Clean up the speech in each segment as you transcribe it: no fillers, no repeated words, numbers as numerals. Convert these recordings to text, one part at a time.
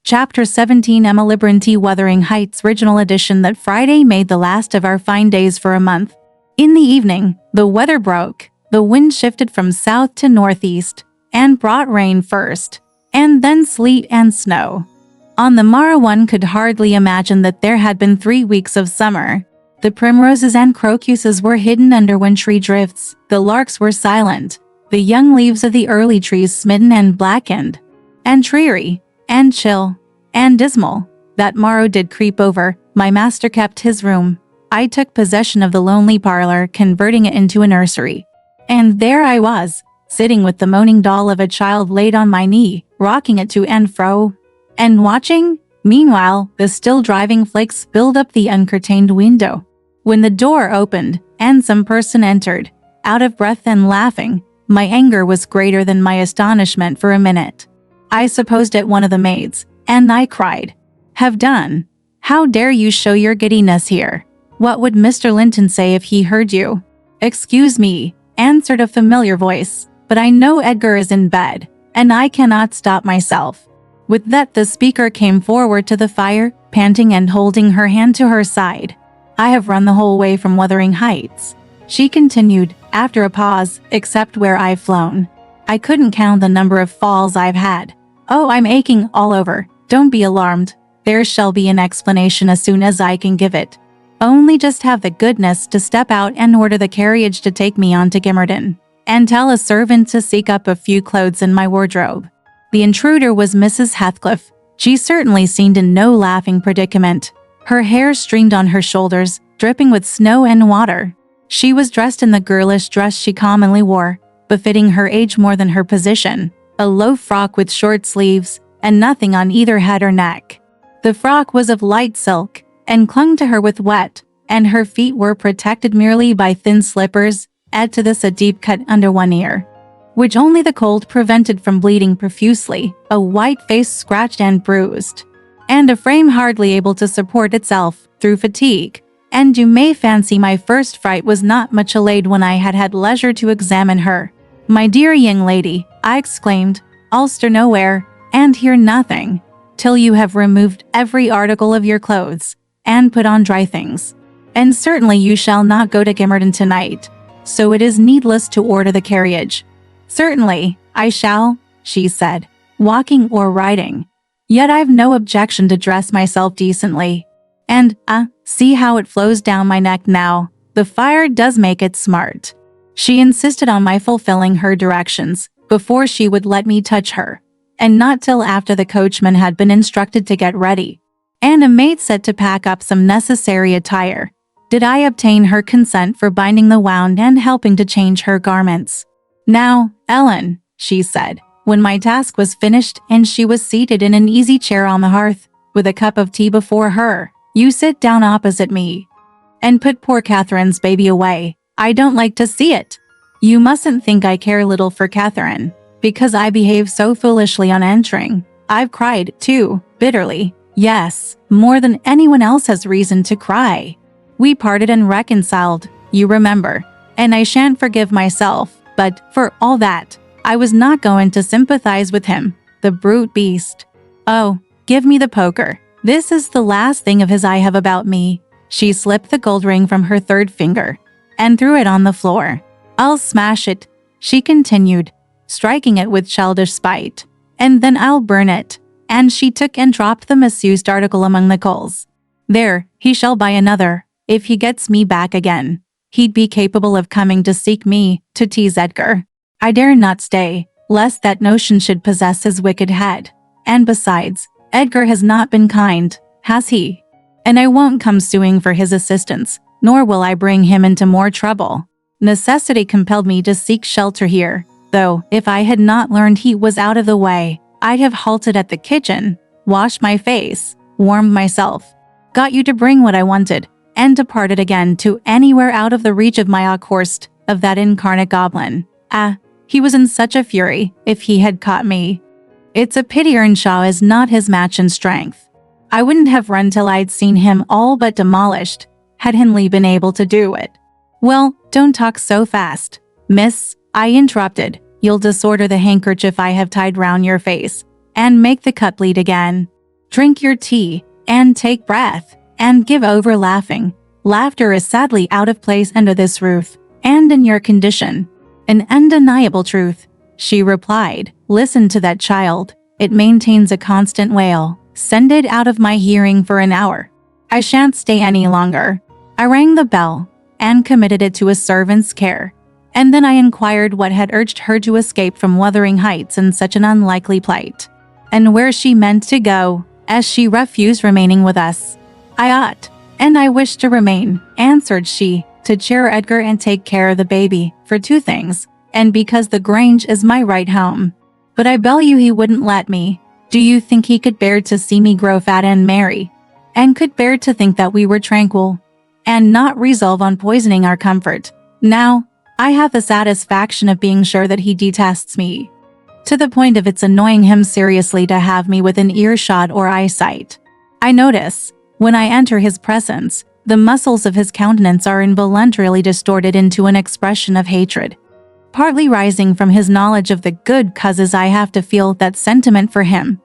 Chapter 17 EmilyBronte Wuthering Heights Original Edition. That Friday made the last of our fine days for a month. In the evening, the weather broke. The wind shifted from south to northeast, and brought rain first, and then sleet and snow. On the morrow one could hardly imagine that there had been 3 weeks of summer. The primroses and crocuses were hidden under wintry drifts, the larks were silent, the young leaves of the early trees smitten and blackened, and dreary, and chill, and dismal. That morrow did creep over. My master kept his room. I took possession of the lonely parlor, converting it into a nursery. And there I was, sitting with the moaning doll of a child laid on my knee, rocking it to and fro, and watching. Meanwhile, the still driving flakes filled up the uncurtained window. When the door opened, and some person entered, out of breath and laughing, my anger was greater than my astonishment for a minute. I supposed it one of the maids, and I cried, "Have done! How dare you show your giddiness here? What would Mr. Linton say if he heard you?" "Excuse me," answered a familiar voice, "but I know Edgar is in bed, and I cannot stop myself." With that the speaker came forward to the fire, panting and holding her hand to her side. "I have run the whole way from Wuthering Heights," she continued, after a pause, "except where I've flown. I couldn't count the number of falls I've had. Oh, I'm aching all over. Don't be alarmed. There shall be an explanation as soon as I can give it. Only just have the goodness to step out and order the carriage to take me on to Gimmerton, and tell a servant to seek up a few clothes in my wardrobe." The intruder was Mrs. Heathcliff. She certainly seemed in no laughing predicament. Her hair streamed on her shoulders, dripping with snow and water. She was dressed in the girlish dress she commonly wore, befitting her age more than her position, a low frock with short sleeves, and nothing on either head or neck. The frock was of light silk, and clung to her with wet, and her feet were protected merely by thin slippers. Add to this a deep cut under one ear, which only the cold prevented from bleeding profusely, a white face scratched and bruised, and a frame hardly able to support itself through fatigue. And you may fancy my first fright was not much allayed when I had had leisure to examine her. "My dear young lady," I exclaimed, "I'll stir nowhere, and hear nothing, till you have removed every article of your clothes, and put on dry things. And certainly you shall not go to Gimmerton tonight, so it is needless to order the carriage." "Certainly, I shall," she said, "walking or riding. Yet I've no objection to dress myself decently. And, see how it flows down my neck now. The fire does make it smart." She insisted on my fulfilling her directions before she would let me touch her, and not till after the coachman had been instructed to get ready, and a maid set to pack up some necessary attire, did I obtain her consent for binding the wound and helping to change her garments. "Now, Ellen," she said, when my task was finished and she was seated in an easy chair on the hearth, with a cup of tea before her, "you sit down opposite me, and put poor Catherine's baby away. I don't like to see it. You mustn't think I care little for Catherine, because I behaved so foolishly on entering. I've cried, too, bitterly. Yes, more than anyone else has reason to cry. We parted and reconciled, you remember, and I shan't forgive myself, but, for all that, I was not going to sympathize with him, the brute beast. Oh, give me the poker. This is the last thing of his I have about me." She slipped the gold ring from her third finger, and threw it on the floor. "I'll smash it," she continued, striking it with childish spite, "and then I'll burn it." And she took and dropped the misused article among the coals. "There, he shall buy another, if he gets me back again. He'd be capable of coming to seek me, to tease Edgar. I dare not stay, lest that notion should possess his wicked head. And besides, Edgar has not been kind, has he? And I won't come suing for his assistance, nor will I bring him into more trouble. Necessity compelled me to seek shelter here, though, if I had not learned he was out of the way, I'd have halted at the kitchen, washed my face, warmed myself, got you to bring what I wanted, and departed again to anywhere out of the reach of my Ockhorst, of that incarnate goblin. He was in such a fury, if he had caught me. It's a pity Earnshaw is not his match in strength. I wouldn't have run till I'd seen him all but demolished, had Hindley been able to do it." "Well, don't talk so fast, miss," I interrupted. "You'll disorder the handkerchief I have tied round your face, and make the cut bleed again." Drink your tea, and take breath, and give over laughing. Laughter is sadly out of place under this roof, and in your condition. An undeniable truth, she replied. Listen to that child. It maintains a constant wail. Send it out of my hearing for an hour. I shan't stay any longer. I rang the bell, and committed it to a servant's care. And then I inquired what had urged her to escape from Wuthering Heights in such an unlikely plight, and where she meant to go, as she refused remaining with us. I ought, and I wish to remain, answered she, to cheer Edgar and take care of the baby, for two things, and because the Grange is my right home. But I bel you he wouldn't let me. Do you think he could bear to see me grow fat and merry, and could bear to think that we were tranquil, and not resolve on poisoning our comfort? Now, I have the satisfaction of being sure that he detests me, to the point of its annoying him seriously to have me within earshot or eyesight. I notice, when I enter his presence, the muscles of his countenance are involuntarily distorted into an expression of hatred, partly rising from his knowledge of the good causes I have to feel that sentiment for him,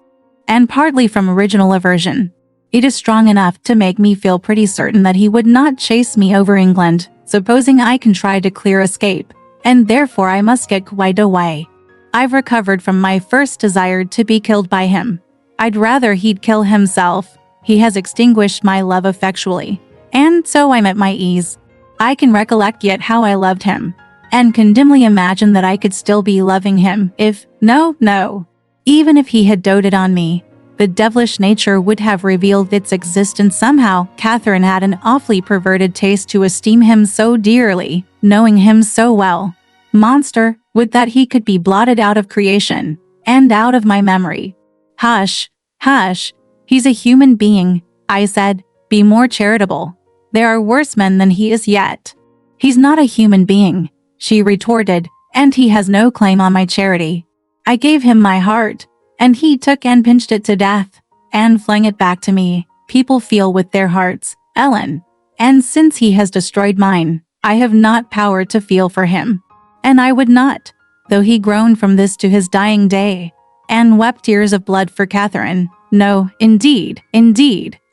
and partly from original aversion. It is strong enough to make me feel pretty certain that he would not chase me over England, supposing I contrived a clear escape, and therefore I must get quite away. I've recovered from my first desire to be killed by him. I'd rather he'd kill himself. He has extinguished my love effectually, and so I'm at my ease. I can recollect yet how I loved him, and can dimly imagine that I could still be loving him if, no, even if he had doted on me, the devilish nature would have revealed its existence somehow. Catherine had an awfully perverted taste to esteem him so dearly, knowing him so well. Monster, would that he could be blotted out of creation, and out of my memory. Hush, hush, he's a human being, I said. Be more charitable. There are worse men than he is yet. He's not a human being, she retorted, and he has no claim on my charity. I gave him my heart, and he took and pinched it to death, and flung it back to me. People feel with their hearts, Ellen, and since he has destroyed mine, I have not power to feel for him. And I would not, though he groaned from this to his dying day, and wept tears of blood for Catherine. No, indeed,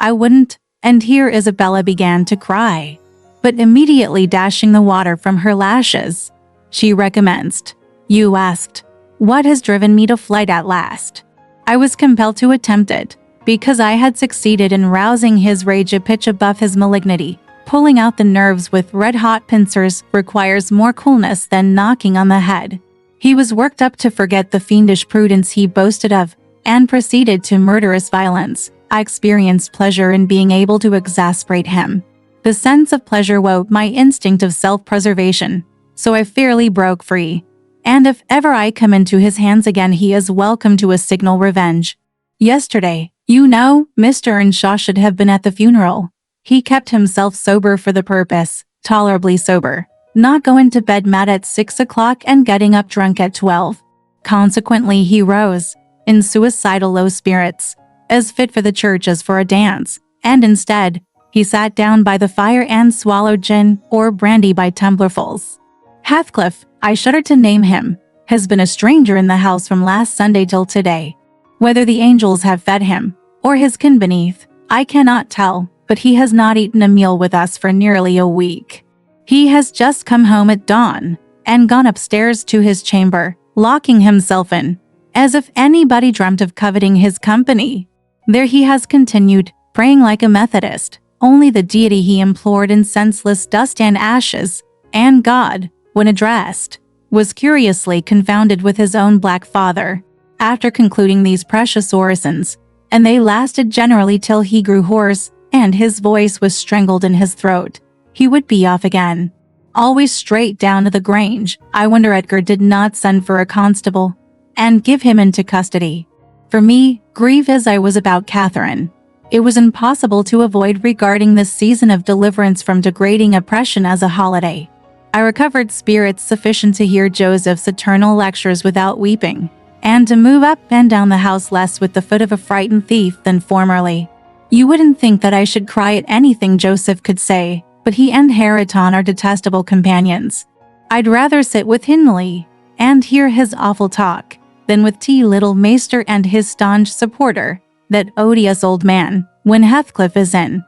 I wouldn't. And here Isabella began to cry, but immediately dashing the water from her lashes, she recommenced. You asked, what has driven me to flight at last? I was compelled to attempt it, because I had succeeded in rousing his rage a pitch above his malignity. Pulling out the nerves with red-hot pincers requires more coolness than knocking on the head. He was worked up to forget the fiendish prudence he boasted of, and proceeded to murderous violence. I experienced pleasure in being able to exasperate him. The sense of pleasure woke my instinct of self-preservation, so I fairly broke free. And if ever I come into his hands again, he is welcome to a signal revenge. Yesterday, you know, Mr. Earnshaw should have been at the funeral. He kept himself sober for the purpose, tolerably sober, not going to bed mad at 6 o'clock and getting up drunk at 12. Consequently, he rose, in suicidal low spirits, as fit for the church as for a dance, and instead, he sat down by the fire and swallowed gin or brandy by tumblerfuls. Heathcliff, I shudder to name him, has been a stranger in the house from last Sunday till today. Whether the angels have fed him, or his kin beneath, I cannot tell, but he has not eaten a meal with us for nearly a week. He has just come home at dawn, and gone upstairs to his chamber, locking himself in, as if anybody dreamt of coveting his company. There he has continued, praying like a Methodist, only the deity he implored in senseless dust and ashes, and God, when addressed, was curiously confounded with his own black father. After concluding these precious orisons, and they lasted generally till he grew hoarse, and his voice was strangled in his throat, he would be off again, always straight down to the Grange. I wonder Edgar did not send for a constable, and give him into custody. For me, grieved as I was about Catherine, it was impossible to avoid regarding this season of deliverance from degrading oppression as a holiday. I recovered spirits sufficient to hear Joseph's eternal lectures without weeping, and to move up and down the house less with the foot of a frightened thief than formerly. You wouldn't think that I should cry at anything Joseph could say, but he and Hareton are detestable companions. I'd rather sit with Hindley, and hear his awful talk, than with little Maester and his staunch supporter, that odious old man, when Heathcliff is in.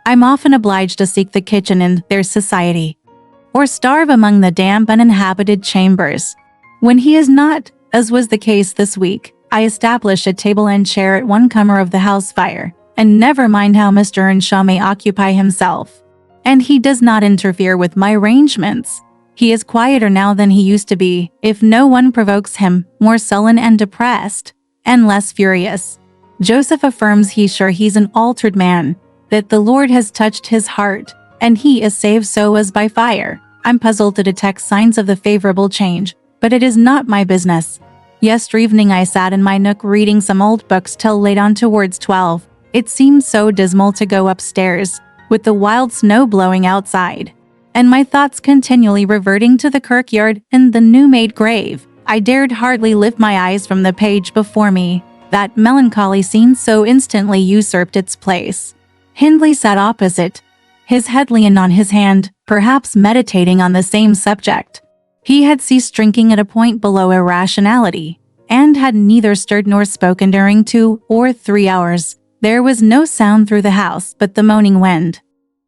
I'm often obliged to seek the kitchen in their society, or starve among the damp uninhabited chambers. When he is not, as was the case this week, I establish a table and chair at one corner of the house fire, and never mind how Mr. Earnshaw may occupy himself. And he does not interfere with my arrangements. He is quieter now than he used to be, if no one provokes him, more sullen and depressed, and less furious. Joseph affirms he's an altered man, that the Lord has touched his heart, and he is saved so as by fire. I'm puzzled to detect signs of the favorable change, but it is not my business. Yesterday evening I sat in my nook reading some old books till late on towards 12. It seemed so dismal to go upstairs, with the wild snow blowing outside, and my thoughts continually reverting to the kirkyard and the new-made grave. I dared hardly lift my eyes from the page before me. That melancholy scene so instantly usurped its place. Hindley sat opposite, his head leaned on his hand, perhaps meditating on the same subject. He had ceased drinking at a point below irrationality, and had neither stirred nor spoken during 2 or 3 hours. There was no sound through the house but the moaning wind,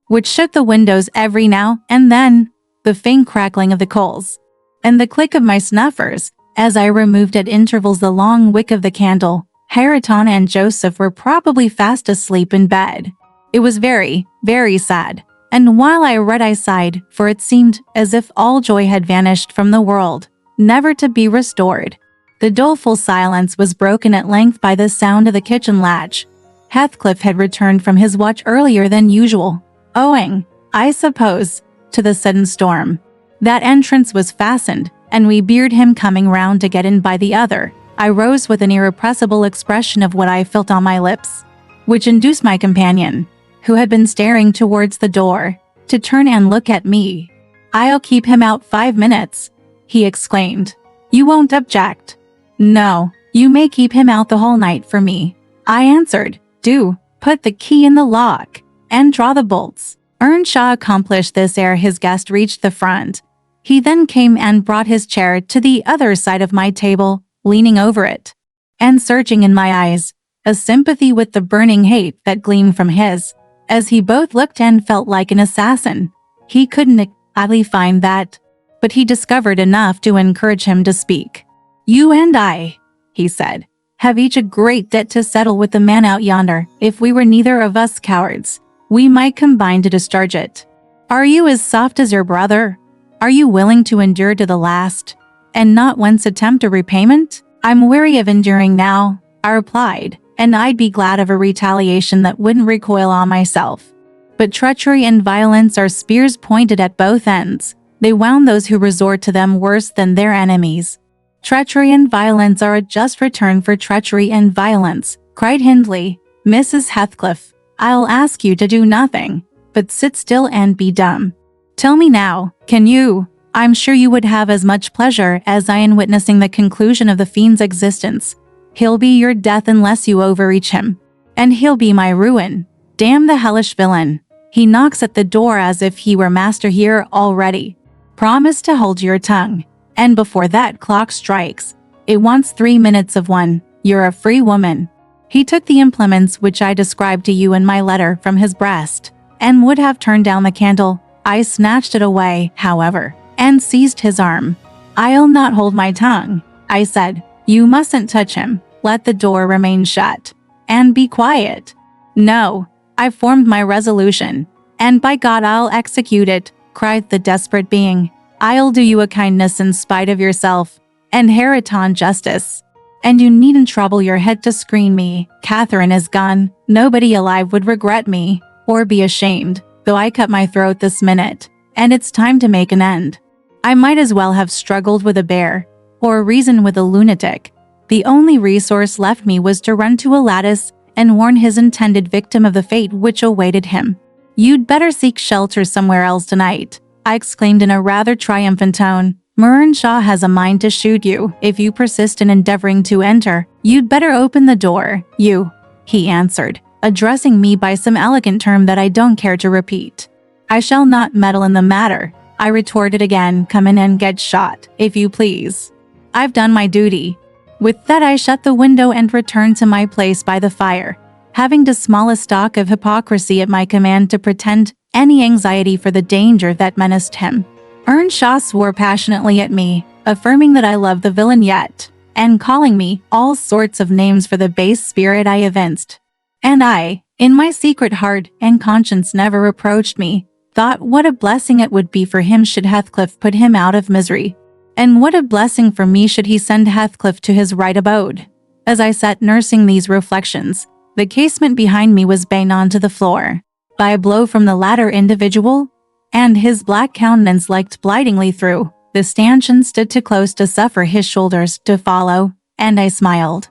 which shook the windows every now and then, the faint crackling of the coals, and the click of my snuffers, as I removed at intervals the long wick of the candle. Hareton and Joseph were probably fast asleep in bed. It was very, very sad, and while I read I sighed, for it seemed as if all joy had vanished from the world, never to be restored. The doleful silence was broken at length by the sound of the kitchen latch. Heathcliff had returned from his watch earlier than usual, owing, I suppose, to the sudden storm. That entrance was fastened, and we beard him coming round to get in by the other. I rose with an irrepressible expression of what I felt on my lips, which induced my companion, who had been staring towards the door, to turn and look at me. "I'll keep him out 5 minutes," he exclaimed. "You won't object?" "No, you may keep him out the whole night for me," I answered. "Do put the key in the lock, and draw the bolts." Earnshaw accomplished this ere his guest reached the front. He then came and brought his chair to the other side of my table, leaning over it, and searching in my eyes, a sympathy with the burning hate that gleamed from his, as he both looked and felt like an assassin. He couldn't exactly find that, but he discovered enough to encourage him to speak. "You and I," he said, "have each a great debt to settle with the man out yonder. If we were neither of us cowards, we might combine to discharge it. Are you as soft as your brother? Are you willing to endure to the last, and not once attempt a repayment?" "I'm weary of enduring now," I replied, "and I'd be glad of a retaliation that wouldn't recoil on myself. But treachery and violence are spears pointed at both ends. They wound those who resort to them worse than their enemies." "Treachery and violence are a just return for treachery and violence," cried Hindley. "Mrs. Heathcliff, I'll ask you to do nothing, but sit still and be dumb. Tell me now, can you? I'm sure you would have as much pleasure as I in witnessing the conclusion of the fiend's existence. He'll be your death unless you overreach him, and he'll be my ruin. Damn the hellish villain. He knocks at the door as if he were master here already. Promise to hold your tongue, and before that clock strikes, it wants 3 minutes of 1, you're a free woman." He took the implements which I described to you in my letter from his breast, and would have turned down the candle. I snatched it away, however, and seized his arm. "I'll not hold my tongue," I said. "You mustn't touch him. Let the door remain shut, and be quiet." "No, I've formed my resolution, and by God I'll execute it," cried the desperate being. "I'll do you a kindness in spite of yourself, and Hareton justice. And you needn't trouble your head to screen me. Catherine is gone. Nobody alive would regret me, or be ashamed, though I cut my throat this minute, and it's time to make an end. I might as well have struggled with a bear, or reasoned with a lunatic. The only resource left me was to run to a lattice and warn his intended victim of the fate which awaited him. "You'd better seek shelter somewhere else tonight," I exclaimed in a rather triumphant tone. "Earnshaw has a mind to shoot you if you persist in endeavoring to enter. You'd better open the door, you," he answered, addressing me by some elegant term that I don't care to repeat. "I shall not meddle in the matter," I retorted again. "Come in and get shot, if you please. I've done my duty." With that, I shut the window and returned to my place by the fire, having the smallest stock of hypocrisy at my command to pretend any anxiety for the danger that menaced him. Earnshaw swore passionately at me, affirming that I loved the villain yet, and calling me all sorts of names for the base spirit I evinced. And I, in my secret heart and conscience never reproached me, thought what a blessing it would be for him should Heathcliff put him out of misery. And what a blessing for me should he send Heathcliff to his right abode. As I sat nursing these reflections, the casement behind me was banged onto the floor by a blow from the latter individual, and his black countenance looked blightingly through. The stanchion stood too close to suffer his shoulders to follow, and I smiled,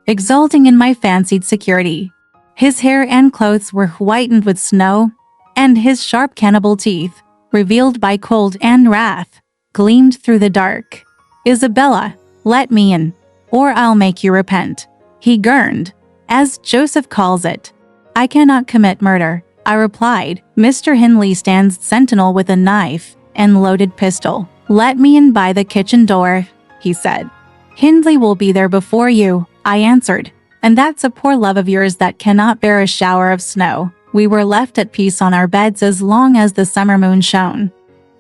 exulting in my fancied security. His hair and clothes were whitened with snow, and his sharp cannibal teeth, revealed by cold and wrath, gleamed through the dark. "Isabella, let me in, or I'll make you repent," he gurned, as Joseph calls it. "I cannot commit murder," I replied. "Mr. Hindley stands sentinel with a knife and loaded pistol." "Let me in by the kitchen door," he said. "Hindley will be there before you," I answered. "And that's a poor love of yours that cannot bear a shower of snow." We were left at peace on our beds as long as the summer moon shone.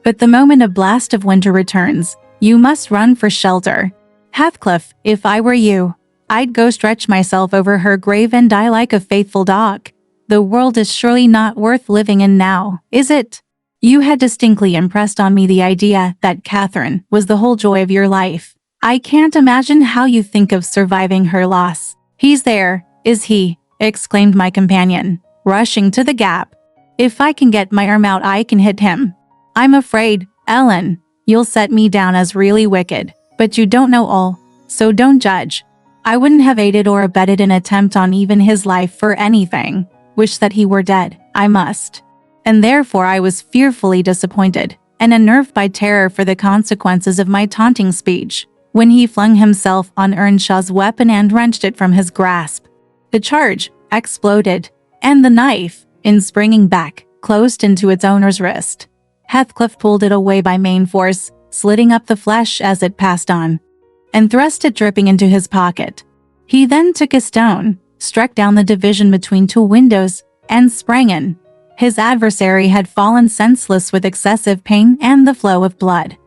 But the moment a blast of winter returns, you must run for shelter. Heathcliff, if I were you, I'd go stretch myself over her grave and die like a faithful dog. The world is surely not worth living in now, is it? You had distinctly impressed on me the idea that Catherine was the whole joy of your life. I can't imagine how you think of surviving her loss. "He's there, is he?" exclaimed my companion, rushing to the gap. "If I can get my arm out, I can hit him." "I'm afraid, Ellen, you'll set me down as really wicked, but you don't know all, so don't judge. I wouldn't have aided or abetted an attempt on even his life for anything. Wish that he were dead, I must." And therefore I was fearfully disappointed, and unnerved by terror for the consequences of my taunting speech, when he flung himself on Earnshaw's weapon and wrenched it from his grasp. The charge exploded, and the knife, in springing back, closed into its owner's wrist. Heathcliff pulled it away by main force, slitting up the flesh as it passed on, and thrust it dripping into his pocket. He then took a stone, struck down the division between two windows, and sprang in. His adversary had fallen senseless with excessive pain and the flow of blood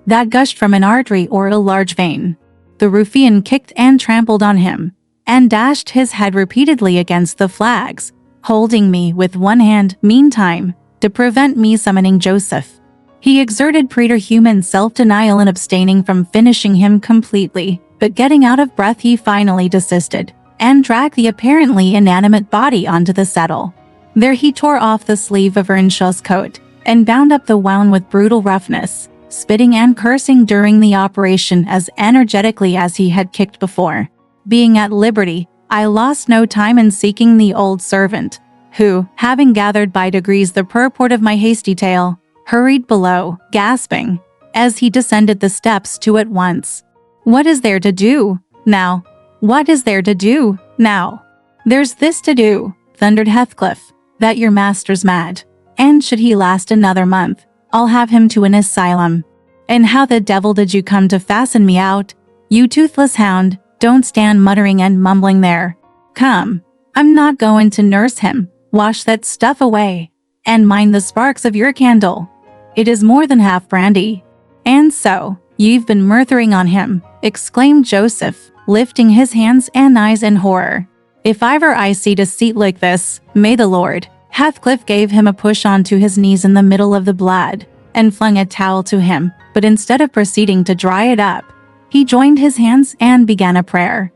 that gushed from an artery or a large vein. The ruffian kicked and trampled on him, and dashed his head repeatedly against the flags, holding me with one hand, meantime, to prevent me summoning Joseph. He exerted preterhuman self-denial in abstaining from finishing him completely, but getting out of breath he finally desisted, and dragged the apparently inanimate body onto the settle. There he tore off the sleeve of Earnshaw's coat, and bound up the wound with brutal roughness, spitting and cursing during the operation as energetically as he had kicked before. Being at liberty, I lost no time in seeking the old servant, who, having gathered by degrees the purport of my hasty tale, hurried below, gasping, as he descended the steps to at once. "What is there to do now? What is there to do now?" "There's this to do," thundered Heathcliff, "that your master's mad, and should he last another month, I'll have him to an asylum. And how the devil did you come to fasten me out? You toothless hound, don't stand muttering and mumbling there. Come, I'm not going to nurse him. Wash that stuff away, and mind the sparks of your candle. It is more than half brandy." "And so, you've been murthering on him," exclaimed Joseph, lifting his hands and eyes in horror. "If ever I see deceit like this, may the Lord—" Heathcliff gave him a push onto his knees in the middle of the blood, and flung a towel to him, but instead of proceeding to dry it up, he joined his hands and began a prayer,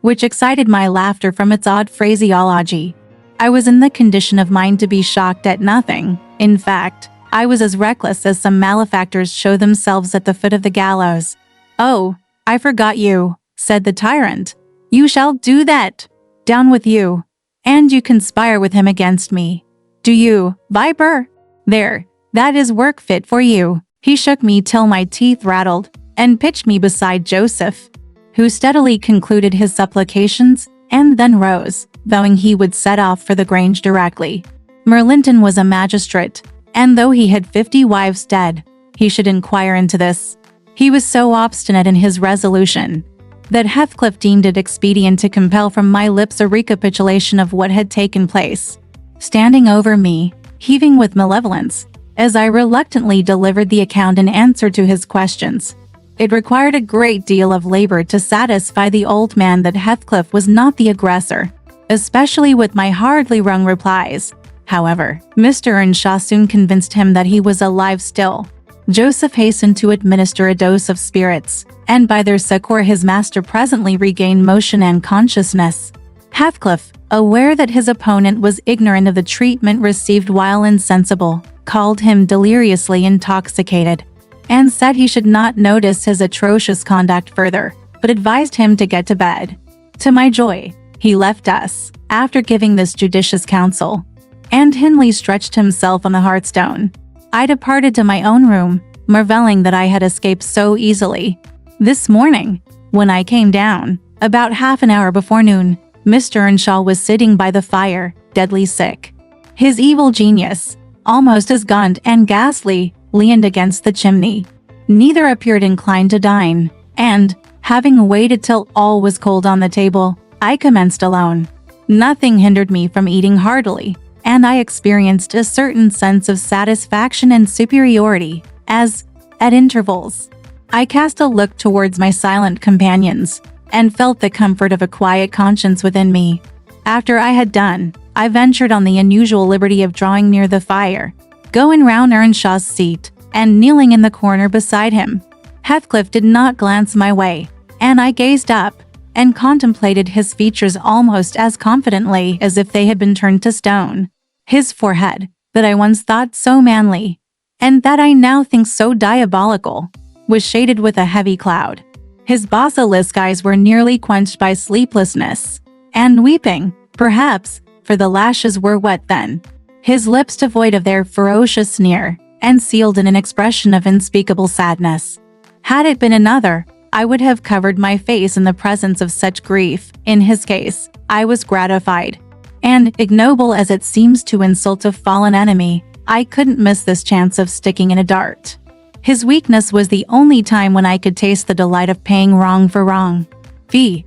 which excited my laughter from its odd phraseology. I was in the condition of mind to be shocked at nothing. In fact, I was as reckless as some malefactors show themselves at the foot of the gallows. "Oh, I forgot you," said the tyrant. "You shall do that. Down with you. And you conspire with him against me. Do you, viper? There, that is work fit for you." He shook me till my teeth rattled, and pitched me beside Joseph, who steadily concluded his supplications, and then rose, vowing he would set off for the Grange directly. Merlinton was a magistrate, and though he had 50 wives dead, he should inquire into this. He was so obstinate in his resolution, that Heathcliff deemed it expedient to compel from my lips a recapitulation of what had taken place. Standing over me, heaving with malevolence, as I reluctantly delivered the account in answer to his questions. It required a great deal of labor to satisfy the old man that Heathcliff was not the aggressor, especially with my hardly wrung replies. However, Mr. Earnshaw soon convinced him that he was alive still. Joseph hastened to administer a dose of spirits, and by their succor his master presently regained motion and consciousness. Heathcliff, aware that his opponent was ignorant of the treatment received while insensible, called him deliriously intoxicated, and said he should not notice his atrocious conduct further, but advised him to get to bed. To my joy, he left us, after giving this judicious counsel, and Hindley stretched himself on the hearthstone. I departed to my own room, marveling that I had escaped so easily. This morning, when I came down, about half an hour before noon, Mr. Earnshaw was sitting by the fire, deadly sick. His evil genius, almost as gaunt and ghastly, leaned against the chimney. Neither appeared inclined to dine, and, having waited till all was cold on the table, I commenced alone. Nothing hindered me from eating heartily, and I experienced a certain sense of satisfaction and superiority, as, at intervals, I cast a look towards my silent companions, and felt the comfort of a quiet conscience within me. After I had done, I ventured on the unusual liberty of drawing near the fire, going round Earnshaw's seat, and kneeling in the corner beside him. Heathcliff did not glance my way, and I gazed up, and contemplated his features almost as confidently as if they had been turned to stone. His forehead, that I once thought so manly, and that I now think so diabolical, was shaded with a heavy cloud. His basilisk eyes were nearly quenched by sleeplessness, and weeping, perhaps, for the lashes were wet then. His lips devoid of their ferocious sneer, and sealed in an expression of unspeakable sadness. Had it been another, I would have covered my face in the presence of such grief. In his case, I was gratified. And, ignoble as it seems to insult a fallen enemy, I couldn't miss this chance of sticking in a dart. His weakness was the only time when I could taste the delight of paying wrong for wrong. Fie,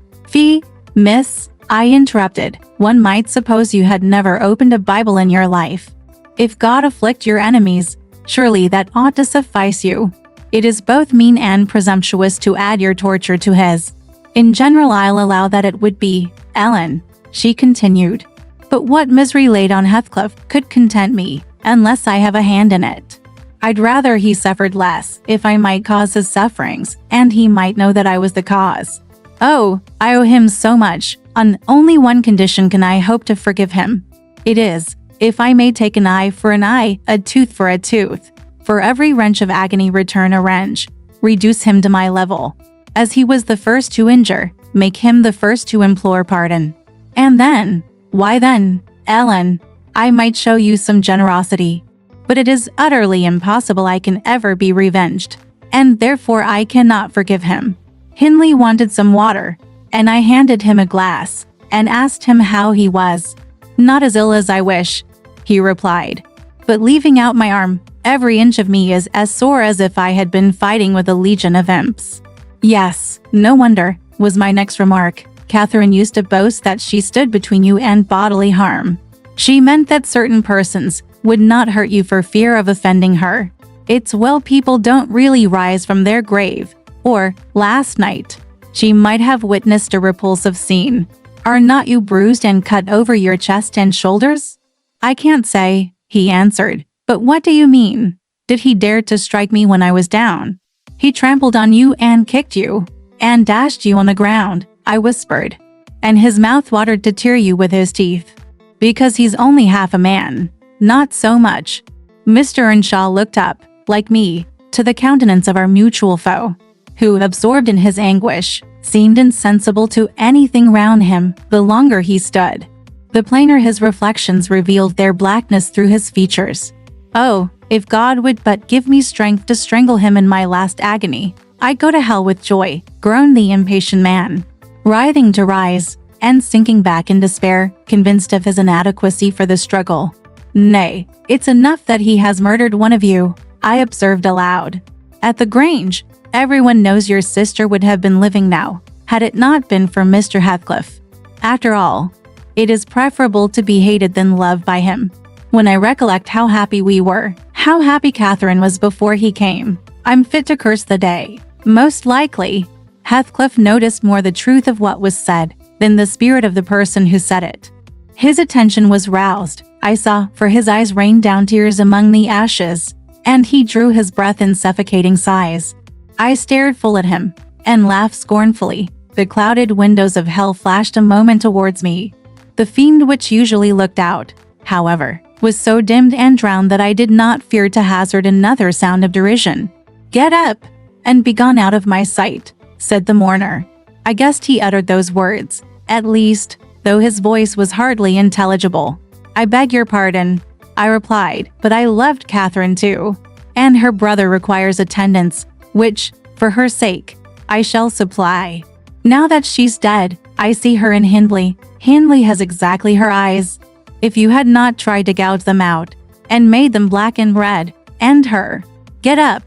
miss, I interrupted. One might suppose you had never opened a Bible in your life. If God afflict your enemies, surely that ought to suffice you. It is both mean and presumptuous to add your torture to his. In general, I'll allow that it would be, Ellen, she continued. But what misery laid on Heathcliff could content me, unless I have a hand in it. I'd rather he suffered less, if I might cause his sufferings, and he might know that I was the cause. Oh, I owe him so much. On only one condition can I hope to forgive him. It is, if I may take an eye for an eye, a tooth for a tooth. For every wrench of agony return a wrench. Reduce him to my level. As he was the first to injure, make him the first to implore pardon. And then, why then, Ellen, I might show you some generosity. But it is utterly impossible I can ever be revenged, and therefore I cannot forgive him. Hindley wanted some water, and I handed him a glass, and asked him how he was. Not as ill as I wish, he replied. But leaving out my arm, every inch of me is as sore as if I had been fighting with a legion of imps. Yes, no wonder, was my next remark. Catherine used to boast that she stood between you and bodily harm. She meant that certain persons would not hurt you for fear of offending her. It's well people don't really rise from their grave. Or, last night, she might have witnessed a repulsive scene. Are not you bruised and cut over your chest and shoulders? I can't say, he answered. But what do you mean? Did he dare to strike me when I was down? He trampled on you and kicked you, and dashed you on the ground, I whispered. And his mouth watered to tear you with his teeth. Because he's only half a man. Not so much. Mr. Earnshaw looked up, like me, to the countenance of our mutual foe, who, absorbed in his anguish, seemed insensible to anything round him the longer he stood. The plainer his reflections revealed their blackness through his features. Oh, if God would but give me strength to strangle him in my last agony, I'd go to hell with joy, groaned the impatient man, writhing to rise, and sinking back in despair, convinced of his inadequacy for the struggle. Nay, it's enough that he has murdered one of you, I observed aloud. At the Grange, everyone knows your sister would have been living now, had it not been for Mr. Heathcliff. After all, it is preferable to be hated than loved by him. When I recollect how happy we were, how happy Catherine was before he came, I'm fit to curse the day. Most likely, Heathcliff noticed more the truth of what was said than the spirit of the person who said it. His attention was roused, I saw, for his eyes rained down tears among the ashes, and he drew his breath in suffocating sighs. I stared full at him, and laughed scornfully. The clouded windows of hell flashed a moment towards me. The fiend which usually looked out, however, was so dimmed and drowned that I did not fear to hazard another sound of derision. "Get up, and be gone out of my sight," said the mourner. I guessed he uttered those words, at least, though his voice was hardly intelligible. "I beg your pardon," I replied, "but I loved Catherine too, and her brother requires attendance, which, for her sake, I shall supply. Now that she's dead, I see her in Hindley. Hindley has exactly her eyes. If you had not tried to gouge them out, and made them black and red, and her. Get up,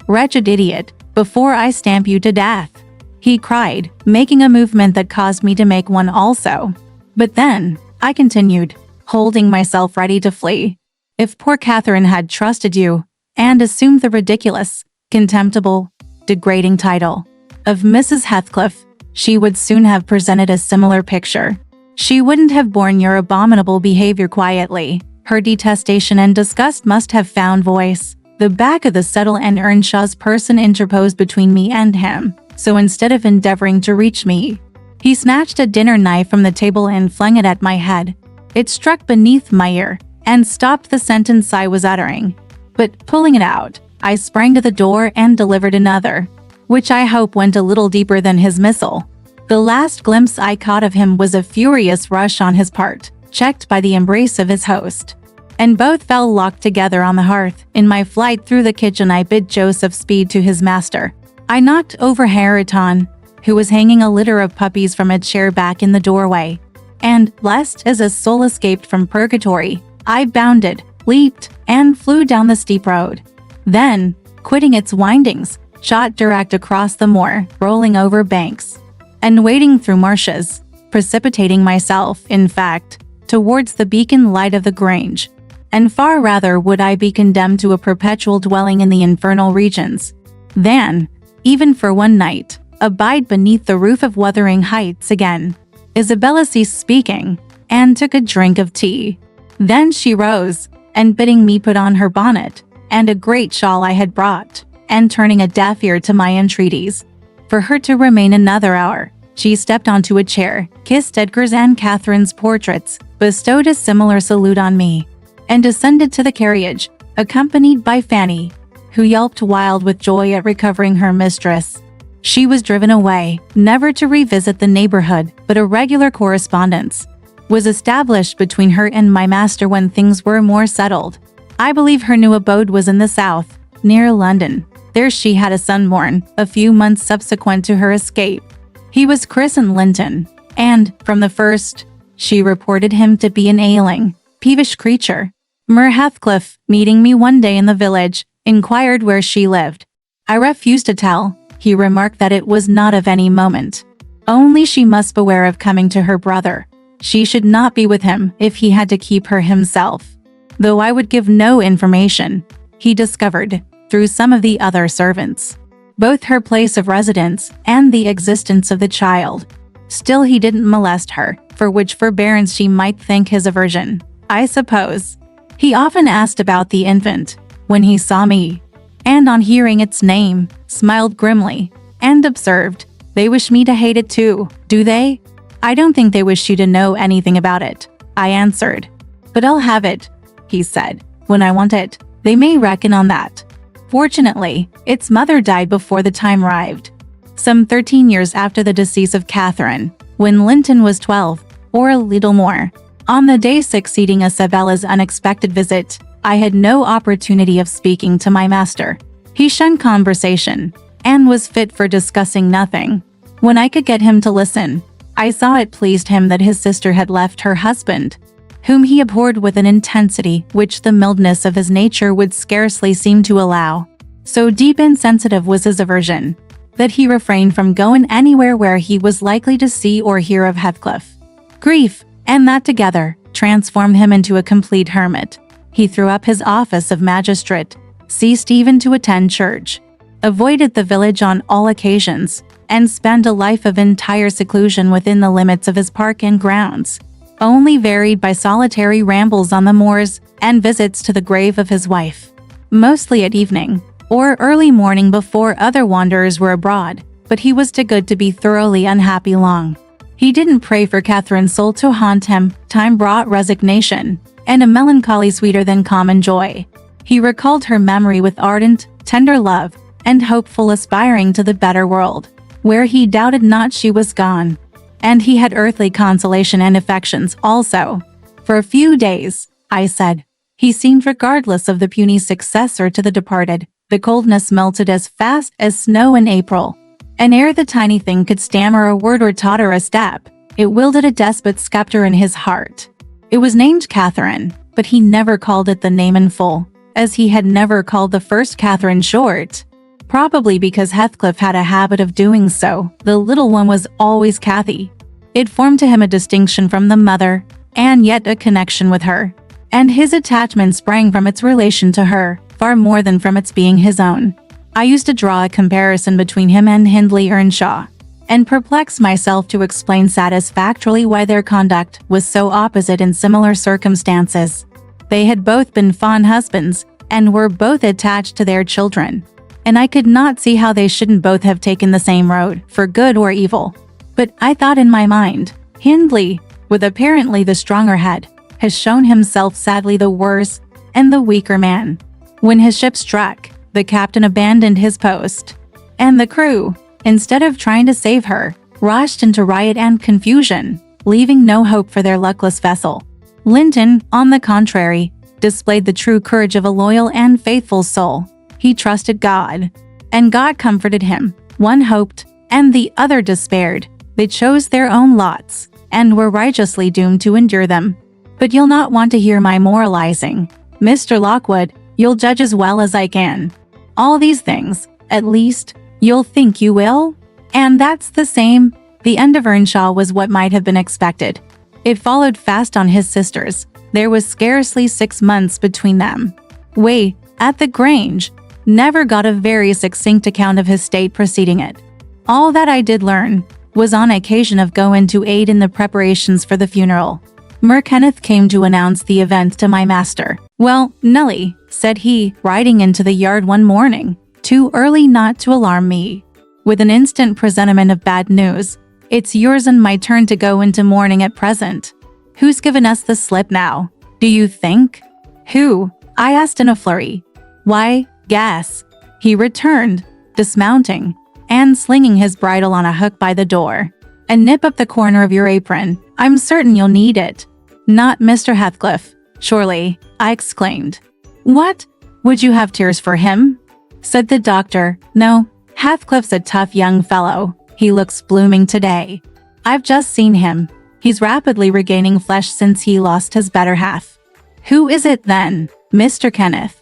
wretched idiot, before I stamp you to death," he cried, making a movement that caused me to make one also. "But then," I continued, holding myself ready to flee, "if poor Catherine had trusted you, and assumed the ridiculous, contemptible, degrading title of Mrs. Heathcliff, she would soon have presented a similar picture. She wouldn't have borne your abominable behavior quietly. Her detestation and disgust must have found voice." The back of the settle and Earnshaw's person interposed between me and him, so instead of endeavoring to reach me, he snatched a dinner knife from the table and flung it at my head. It struck beneath my ear, and stopped the sentence I was uttering. But, pulling it out, I sprang to the door and delivered another, which I hope went a little deeper than his missile. The last glimpse I caught of him was a furious rush on his part, checked by the embrace of his host, and both fell locked together on the hearth. In my flight through the kitchen, I bid Joseph speed to his master. I knocked over Hareton, who was hanging a litter of puppies from a chair back in the doorway, and, blessed as a soul escaped from purgatory, I bounded, leaped, and flew down the steep road. Then, quitting its windings, shot direct across the moor, rolling over banks, and wading through marshes, precipitating myself, in fact, towards the beacon light of the Grange. And far rather would I be condemned to a perpetual dwelling in the infernal regions, than, even for one night, abide beneath the roof of Wuthering Heights again. Isabella ceased speaking, and took a drink of tea. Then she rose, and bidding me put on her bonnet, and a great shawl I had brought, and turning a deaf ear to my entreaties, for her to remain another hour, she stepped onto a chair, kissed Edgar's and Catherine's portraits, bestowed a similar salute on me, and descended to the carriage, accompanied by Fanny, who yelped wild with joy at recovering her mistress. She was driven away, never to revisit the neighborhood, but a regular correspondence was established between her and my master when things were more settled. I believe her new abode was in the south, near London. There she had a son born, a few months subsequent to her escape. He was christened Linton, and, from the first, she reported him to be an ailing, peevish creature. Mer Heathcliff, meeting me one day in the village, inquired where she lived. I refused to tell. He remarked that it was not of any moment. Only she must beware of coming to her brother. She should not be with him if he had to keep her himself. Though I would give no information, he discovered, through some of the other servants, both her place of residence and the existence of the child. Still he didn't molest her, for which forbearance she might thank his aversion, I suppose. He often asked about the infant, when he saw me, and on hearing its name, smiled grimly, and observed, "They wish me to hate it too, do they?" "I don't think they wish you to know anything about it," I answered. "But I'll have it," he said, "when I want it. They may reckon on that." Fortunately, its mother died before the time arrived, some 13 years after the decease of Catherine, when Linton was 12, or a little more. On the day succeeding Isabella's unexpected visit, I had no opportunity of speaking to my master. He shunned conversation, and was fit for discussing nothing. When I could get him to listen, I saw it pleased him that his sister had left her husband, whom he abhorred with an intensity which the mildness of his nature would scarcely seem to allow. So deep and sensitive was his aversion. that he refrained from going anywhere where he was likely to see or hear of Heathcliff. Grief, and that together, transformed him into a complete hermit. He threw up his office of magistrate, ceased even to attend church, avoided the village on all occasions, and spent a life of entire seclusion within the limits of his park and grounds, only varied by solitary rambles on the moors and visits to the grave of his wife, mostly at evening or early morning before other wanderers were abroad, but he was too good to be thoroughly unhappy long. He didn't pray for Catherine's soul to haunt him. Time brought resignation and a melancholy sweeter than common joy. He recalled her memory with ardent, tender love and hopeful aspiring to the better world, where he doubted not she was gone. And he had earthly consolation and affections also. For a few days, I said, he seemed regardless of the puny successor to the departed. The coldness melted as fast as snow in April. And ere the tiny thing could stammer a word or totter a step, it wielded a despot scepter in his heart. It was named Catherine, but he never called it the name in full, as he had never called the first Catherine short. Probably because Heathcliff had a habit of doing so, the little one was always Cathy. It formed to him a distinction from the mother, and yet a connection with her. And his attachment sprang from its relation to her, far more than from its being his own. I used to draw a comparison between him and Hindley Earnshaw, and perplex myself to explain satisfactorily why their conduct was so opposite in similar circumstances. They had both been fond husbands, and were both attached to their children, and I could not see how they shouldn't both have taken the same road, for good or evil. But I thought in my mind, Hindley, with apparently the stronger head, has shown himself sadly the worse and the weaker man. When his ship struck, the captain abandoned his post, and the crew, instead of trying to save her, rushed into riot and confusion, leaving no hope for their luckless vessel. Linton, on the contrary, displayed the true courage of a loyal and faithful soul. He trusted God, and God comforted him. One hoped, and the other despaired. They chose their own lots, and were righteously doomed to endure them. But you'll not want to hear my moralizing. Mr. Lockwood, you'll judge as well as I can. All these things, at least, you'll think you will? And that's the same. The end of Earnshaw was what might have been expected. It followed fast on his sisters. There was scarcely 6 months between them. We, at the Grange, never got a very succinct account of his state preceding it. All that I did learn was on occasion of going to aid in the preparations for the funeral. Mer Kenneth came to announce the event to my master. "Well, Nellie," said he, riding into the yard one morning, too early not to alarm me, with an instant presentiment of bad news, "it's yours and my turn to go into mourning at present. Who's given us the slip now, do you think?" "Who?" I asked in a flurry. "Why, guess," he returned, dismounting, and slinging his bridle on a hook by the door. "And nip up the corner of your apron. I'm certain you'll need it." "Not Mr. Heathcliff, surely," I exclaimed. "What? Would you have tears for him?" said the doctor. "No, Heathcliff's a tough young fellow. He looks blooming today. I've just seen him. He's rapidly regaining flesh since he lost his better half." "Who is it then, Mr. Kenneth?"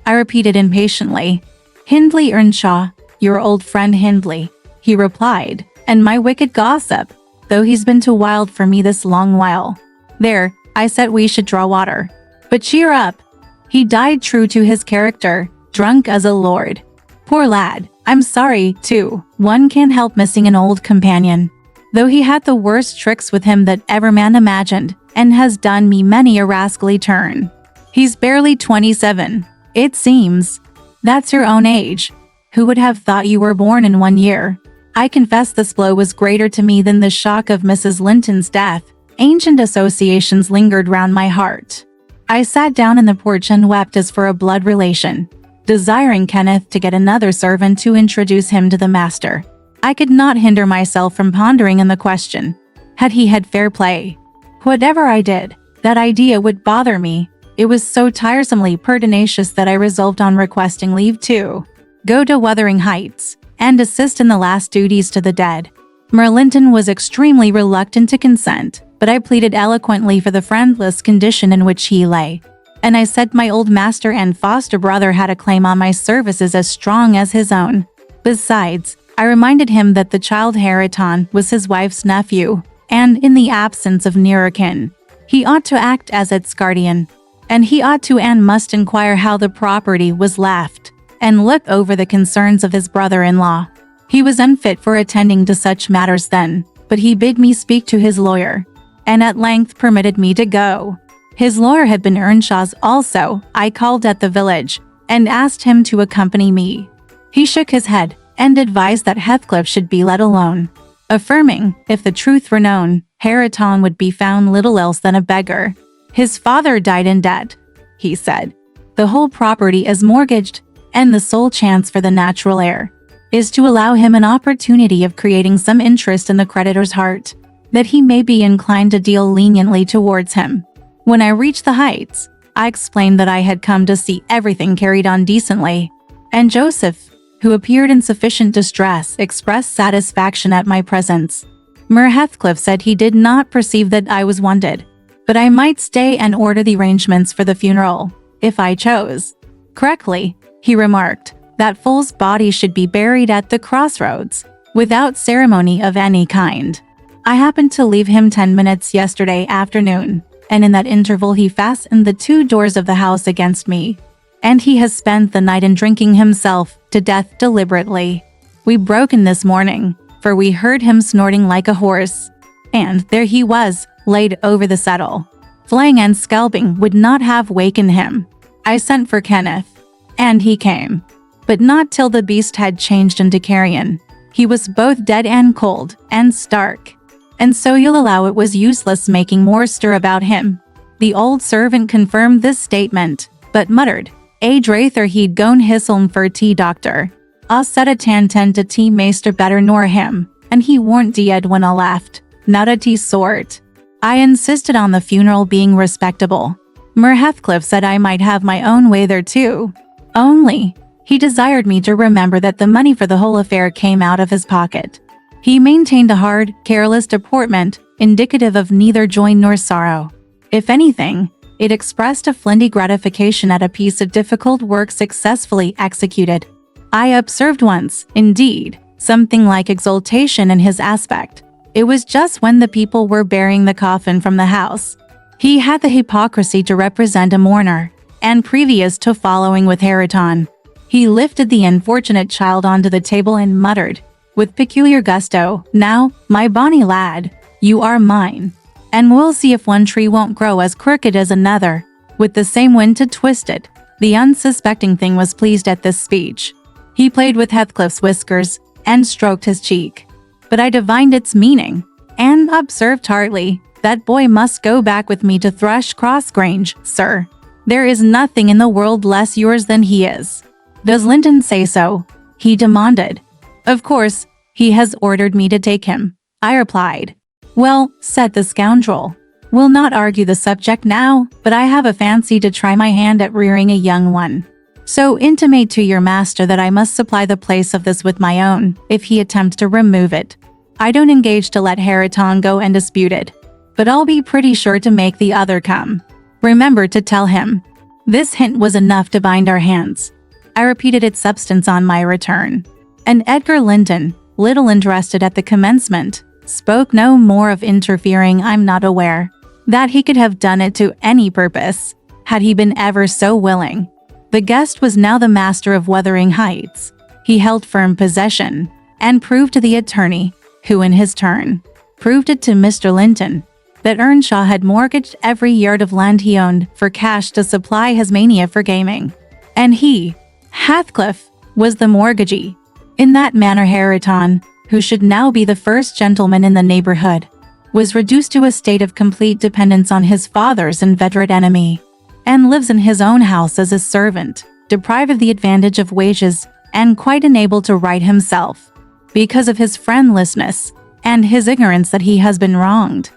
I repeated impatiently. "Hindley Earnshaw, your old friend Hindley," he replied, "and my wicked gossip, though he's been too wild for me this long while. There, I said we should draw water. But cheer up. He died true to his character, drunk as a lord. Poor lad, I'm sorry, too. One can't help missing an old companion. Though he had the worst tricks with him that ever man imagined, and has done me many a rascally turn. He's barely 27, it seems. That's your own age. Who would have thought you were born in 1 year? I confess this blow was greater to me than the shock of Mrs. Linton's death. Ancient associations lingered round my heart. I sat down in the porch and wept as for a blood relation, desiring Kenneth to get another servant to introduce him to the master. I could not hinder myself from pondering on the question. Had he had fair play? Whatever I did, that idea would bother me. It was so tiresomely pertinacious that I resolved on requesting leave to go to Wuthering Heights and assist in the last duties to the dead. Linton was extremely reluctant to consent, but I pleaded eloquently for the friendless condition in which he lay, and I said my old master and foster brother had a claim on my services as strong as his own. Besides, I reminded him that the child Hariton was his wife's nephew, and in the absence of nearer kin, he ought to act as its guardian. And he ought to and must inquire how the property was left, and look over the concerns of his brother-in-law. He was unfit for attending to such matters then, but he bid me speak to his lawyer, and at length permitted me to go. His lawyer had been Earnshaw's also. I called at the village, and asked him to accompany me. He shook his head, and advised that Heathcliff should be let alone, affirming, if the truth were known, Hariton would be found little else than a beggar. His father died in debt, he said. The whole property is mortgaged, and the sole chance for the natural heir is to allow him an opportunity of creating some interest in the creditor's heart, that he may be inclined to deal leniently towards him. When I reached the Heights, I explained that I had come to see everything carried on decently, and Joseph, who appeared in sufficient distress, expressed satisfaction at my presence. Mer Heathcliff said he did not perceive that I was wanted, but I might stay and order the arrangements for the funeral, if I chose. Correctly, he remarked, that Fool's body should be buried at the crossroads, without ceremony of any kind. I happened to leave him 10 minutes yesterday afternoon, and in that interval he fastened the 2 doors of the house against me, and he has spent the night in drinking himself to death deliberately. We broke in this morning, for we heard him snorting like a horse, and there he was, laid over the settle. Flaying and scalping would not have wakened him. I sent for Kenneth, and he came, but not till the beast had changed into carrion. He was both dead and cold and stark, and so you'll allow it was useless making more stir about him. The old servant confirmed this statement, but muttered, Drather he'd gone hisseln for tea doctor. I said a tend to tea maester better nor him, and he warn't dead when I left, not a tea sort. I insisted on the funeral being respectable. Mer Heathcliff said I might have my own way there too. Only, he desired me to remember that the money for the whole affair came out of his pocket. He maintained a hard, careless deportment, indicative of neither joy nor sorrow. If anything, it expressed a flinty gratification at a piece of difficult work successfully executed. I observed once, indeed, something like exultation in his aspect. It was just when the people were bearing the coffin from the house. He had the hypocrisy to represent a mourner, and previous to following with Hariton, he lifted the unfortunate child onto the table and muttered, with peculiar gusto, Now, my bonny lad, you are mine, and we'll see if one tree won't grow as crooked as another, with the same wind to twist it. The unsuspecting thing was pleased at this speech. He played with Heathcliff's whiskers, and stroked his cheek. But I divined its meaning, and observed tartly, that boy must go back with me to Thrush-Cross Grange, sir. There is nothing in the world less yours than he is. Does Linton say so? He demanded. Of course, he has ordered me to take him, I replied. Well, said the scoundrel, we'll not argue the subject now, but I have a fancy to try my hand at rearing a young one. So intimate to your master that I must supply the place of this with my own, if he attempts to remove it. I don't engage to let Hariton go undisputed, but I'll be pretty sure to make the other come. Remember to tell him. This hint was enough to bind our hands. I repeated its substance on my return. And Edgar Linton, little interested at the commencement, spoke no more of interfering. I'm not aware that he could have done it to any purpose, had he been ever so willing. The guest was now the master of Wuthering Heights. He held firm possession, and proved to the attorney, who in his turn proved it to Mr. Linton, that Earnshaw had mortgaged every yard of land he owned for cash to supply his mania for gaming. And he, Heathcliff, was the mortgagee. In that manner Hariton, who should now be the first gentleman in the neighborhood, was reduced to a state of complete dependence on his father's inveterate enemy, and lives in his own house as a servant, deprived of the advantage of wages, and quite unable to right himself, because of his friendlessness, and his ignorance that he has been wronged.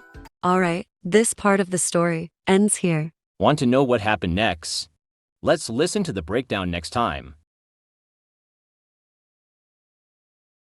Alright, this part of the story ends here. Want to know what happened next? Let's listen to the breakdown next time.